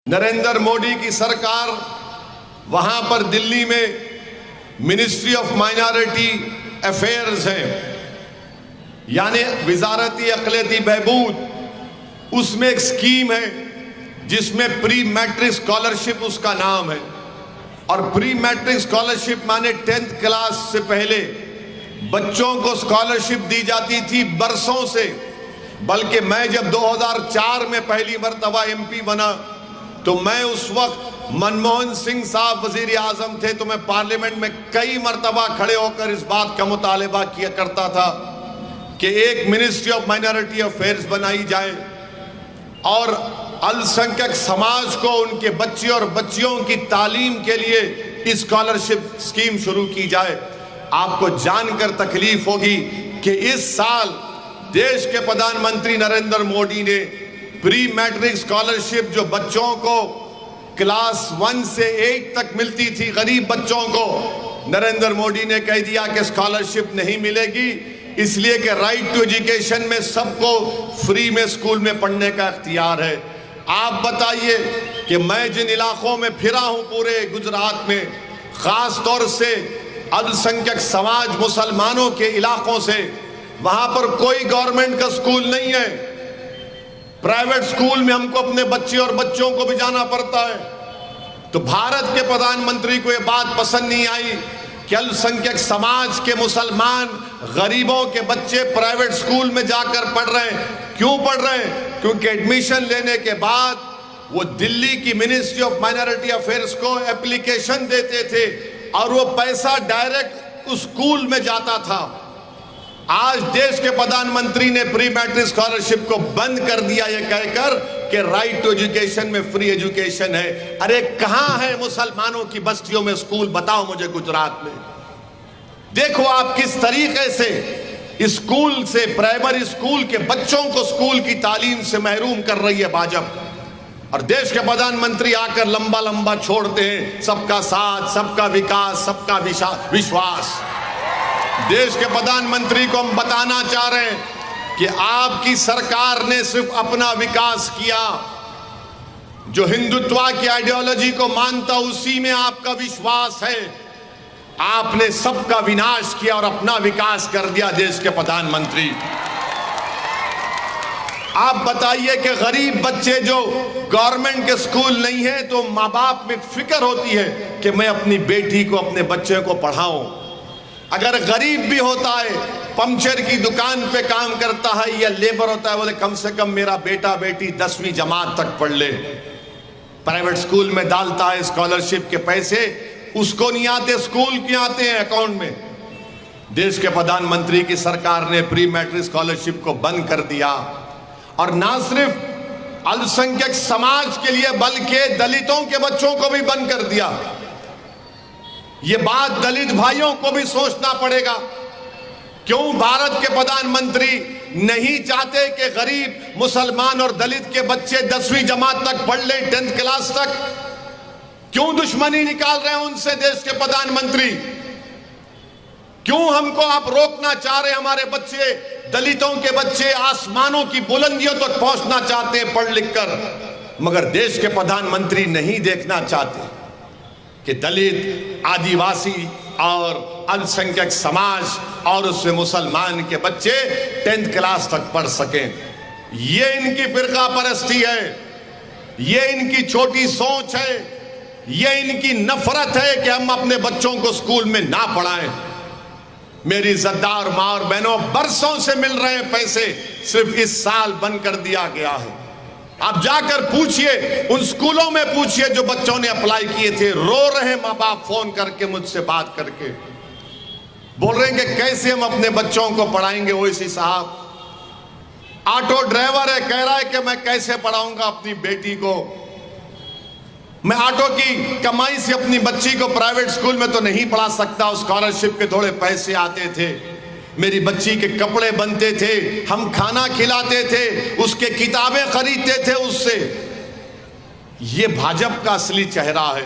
नरेंद्र मोदी की सरकार वहां पर दिल्ली में मिनिस्ट्री ऑफ माइनॉरिटी अफेयर्स है, यानी वजारती अक़लियती बहबूद, उसमें एक स्कीम है जिसमें प्री मैट्रिक स्कॉलरशिप उसका नाम है। और प्री मैट्रिक स्कॉलरशिप माने 10th क्लास से पहले बच्चों को स्कॉलरशिप दी जाती थी बरसों से। बल्कि मैं जब 2004 में पहली मरतबा MP बना तो मैं उस वक्त मनमोहन सिंह साहब वजीर आजम थे, तो मैं पार्लियामेंट में कई मरतबा खड़े होकर इस बात का मुतालबा किया करता था कि एक मिनिस्ट्री ऑफ माइनॉरिटी अफेयर्स बनाई जाए और अल्पसंख्यक समाज को उनके बच्चे और बच्चियों की तालीम के लिए स्कॉलरशिप स्कीम शुरू की जाए। आपको जानकर तकलीफ होगी कि इस साल देश के प्रधानमंत्री नरेंद्र मोदी ने प्री मैट्रिक स्कॉलरशिप जो बच्चों को क्लास 1 से 8 तक मिलती थी, गरीब बच्चों को, नरेंद्र मोदी ने कह दिया कि स्कॉलरशिप नहीं मिलेगी, इसलिए कि राइट टू एजुकेशन में सबको फ्री में स्कूल में पढ़ने का इख्तियार है। आप बताइए कि मैं जिन इलाकों में फिरा हूं पूरे गुजरात में, खास तौर से अल्पसंख्यक समाज मुसलमानों के इलाकों से, वहां पर कोई गवर्नमेंट का स्कूल नहीं है। प्राइवेट स्कूल में हमको अपने बच्चे और बच्चों को भी जाना पड़ता है। तो भारत के प्रधानमंत्री को यह बात पसंद नहीं आई कि अल्पसंख्यक समाज के मुसलमान गरीबों के बच्चे प्राइवेट स्कूल में जाकर पढ़ रहे हैं। क्यों पढ़ रहे हैं? क्योंकि एडमिशन लेने के बाद वो दिल्ली की मिनिस्ट्री ऑफ माइनॉरिटी अफेयर्स को एप्लीकेशन देते थे और वो पैसा डायरेक्ट उस स्कूल में जाता था। आज देश के प्रधानमंत्री ने प्री मैट्रिक स्कॉलरशिप को बंद कर दिया ये कहकर कि राइट टू एजुकेशन में फ्री एजुकेशन है। अरे कहां है मुसलमानों की बस्तियों में स्कूल? बताओ मुझे गुजरात में। देखो आप किस तरीके से स्कूल से, प्राइमरी स्कूल के बच्चों को स्कूल की तालीम से महरूम कर रही है भाजपा। और देश के प्रधानमंत्री आकर लंबा लंबा छोड़ते हैं सबका साथ, सबका विकास, सबका विश्वास। देश के प्रधानमंत्री को हम बताना चाह रहे हैं कि आपकी सरकार ने सिर्फ अपना विकास किया, जो हिंदुत्व की आइडियोलॉजी को मानता उसी में आपका विश्वास है। आपने सबका विनाश किया और अपना विकास कर दिया देश के प्रधानमंत्री। आप बताइए कि गरीब बच्चे जो गवर्नमेंट के स्कूल नहीं है तो माँ बाप में फिक्र होती है कि मैं अपनी बेटी को, अपने बच्चे को पढ़ाऊं। अगर गरीब भी होता है, पंचर की दुकान पे काम करता है या लेबर होता है, बोले कम से कम मेरा बेटा बेटी 10वीं जमात तक पढ़ ले। प्राइवेट स्कूल में डालता है स्कॉलरशिप के पैसे, उसको नहीं आते, स्कूल के आते हैं अकाउंट में। देश के प्रधानमंत्री की सरकार ने प्री मैट्रिक स्कॉलरशिप को बंद कर दिया और ना सिर्फ अल्पसंख्यक समाज के लिए बल्कि दलितों के बच्चों को भी बंद कर दिया। ये बात दलित भाइयों को भी सोचना पड़ेगा। क्यों भारत के प्रधानमंत्री नहीं चाहते कि गरीब मुसलमान और दलित के बच्चे 10वीं जमात तक पढ़ लें, 10th क्लास तक? क्यों दुश्मनी निकाल रहे हैं उनसे देश के प्रधानमंत्री? क्यों हमको आप रोकना चाह रहे हैं? हमारे बच्चे, दलितों के बच्चे आसमानों की बुलंदियों तक पहुंचना चाहते हैं पढ़ लिख कर, मगर देश के प्रधानमंत्री नहीं देखना चाहते कि दलित, आदिवासी और अल्पसंख्यक समाज और उसमें मुसलमान के बच्चे 10th क्लास तक पढ़ सकें। ये इनकी फिरका परस्ती है, ये इनकी छोटी सोच है, ये इनकी नफरत है कि हम अपने बच्चों को स्कूल में ना पढ़ाएं। मेरी इज्जतदार मां और बहनों, बरसों से मिल रहे हैं पैसे, सिर्फ इस साल बंद कर दिया गया है। आप जाकर पूछिए, उन स्कूलों में पूछिए जो बच्चों ने अप्लाई किए थे, रो रहे माँ बाप फोन करके मुझसे बात करके, बोल रहे हैं कि कैसे हम अपने बच्चों को पढ़ाएंगे। ओवैसी साहब ऑटो ड्राइवर है, कह रहा है कि मैं कैसे पढ़ाऊंगा अपनी बेटी को, मैं ऑटो की कमाई से अपनी बच्ची को प्राइवेट स्कूल में तो नहीं पढ़ा सकता। स्कॉलरशिप के थोड़े पैसे आते थे, मेरी बच्ची के कपड़े बनते थे, हम खाना खिलाते थे, उसके किताबें खरीदते थे उससे। ये भाजपा का असली चेहरा है।